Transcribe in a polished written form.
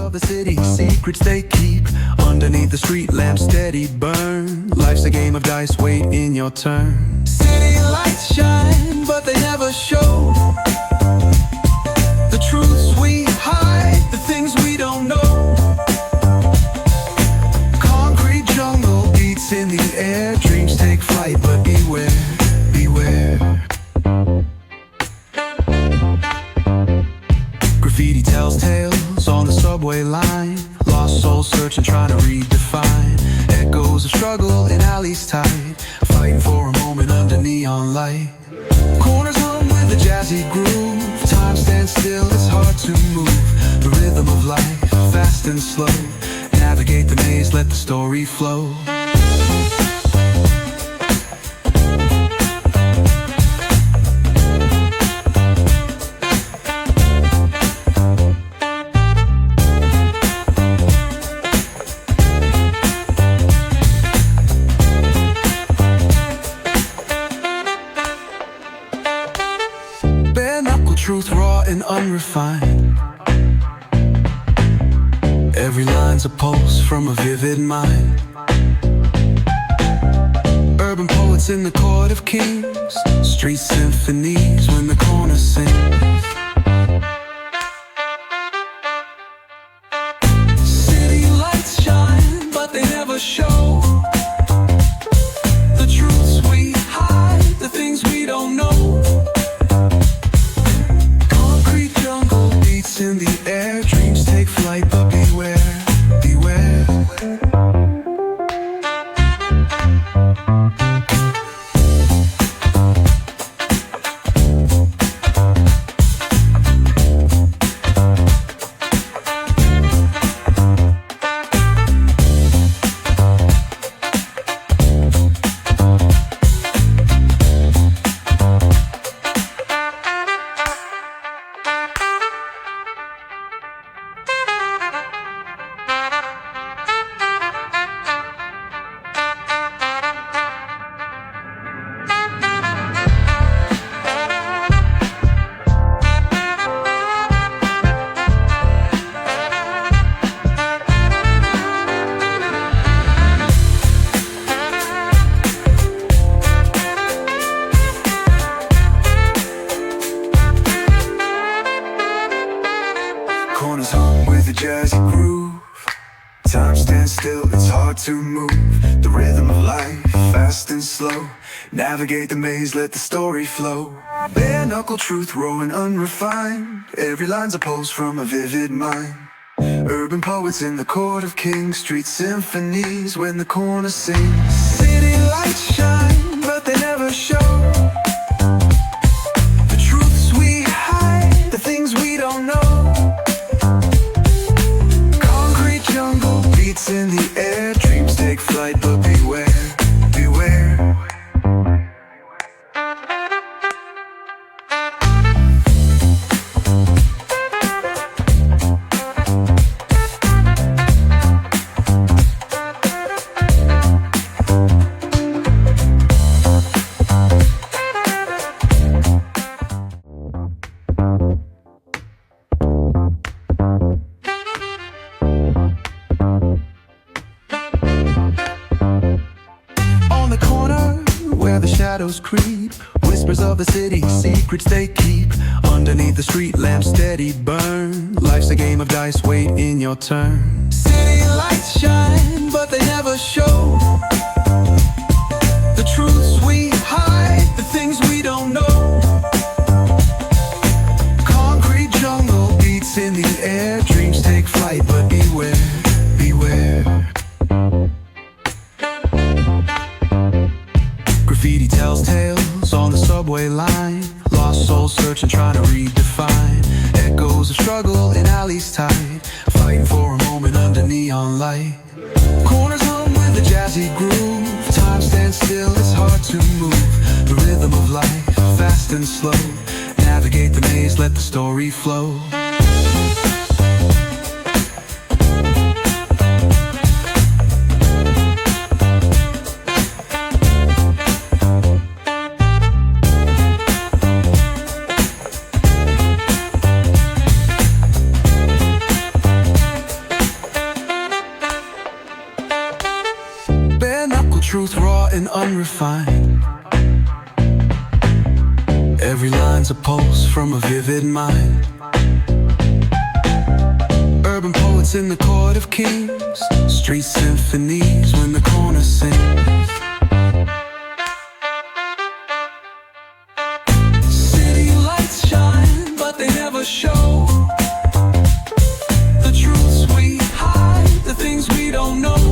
of the city, secrets they keep underneath the street lamp, steady burn. Life's a game of dice, wait in your turn. City lights shine, but they never show the truths we hide, the things we don't know. Concrete jungle beats in the air, dreams take flight, but beware, beware. Graffiti tells tales on the subway line, lost souls searching, trying to redefine. Echoes of struggle in alleys tight, fighting for a moment under neon light. Corners hum with a jazzy groove, time stands still, it's hard to move. The rhythm of life, fast and slow, navigate the maze, let the story flow. Truth raw and unrefined, every line's a pulse from a vivid mind. Urban poets in the court of kings, street symphonies when the corner sings. City lights shine, but they never show the truths we hide, the things we don't know. In the air, dreams take flight, but beware, beware. Corners hum with a jazzy groove, time stands still, it's hard to move. The rhythm of life, fast and slow, navigate the maze, let the story flow. Bare knuckle truth, raw and unrefined, every line's a pulse from a vivid mind. Urban poets in the court of kings, street symphonies when the corner sings. City lights shine, but they never show the truths we hide, the things we don't know. Jungle beats in the air, dreams take flight, but beware, beware. Where the shadows creep, whispers of the city, secrets they keep underneath the street lamp, steady burn. Life's a game of dice, wait in your turn. City lights shine, but they never show the truths we hide, the things we don't know. Concrete jungle beats in the air, dreams take flight, but beware, beware. Graffiti tells tales on the subway line, lost souls searching, trying to redefine. Echoes of struggle in alleys tight, fighting for a moment under neon light. Corners hum with a jazzy groove, time stands still, it's hard to move. The rhythm of life, fast and slow, navigate the maze, let the story flow. truth raw and unrefined. Every line's a pulse from a vivid mind. Urban poets in the court of kings, street symphonies when the corner sings. City lights shine, but they never show the truths we hide, the things we don't know.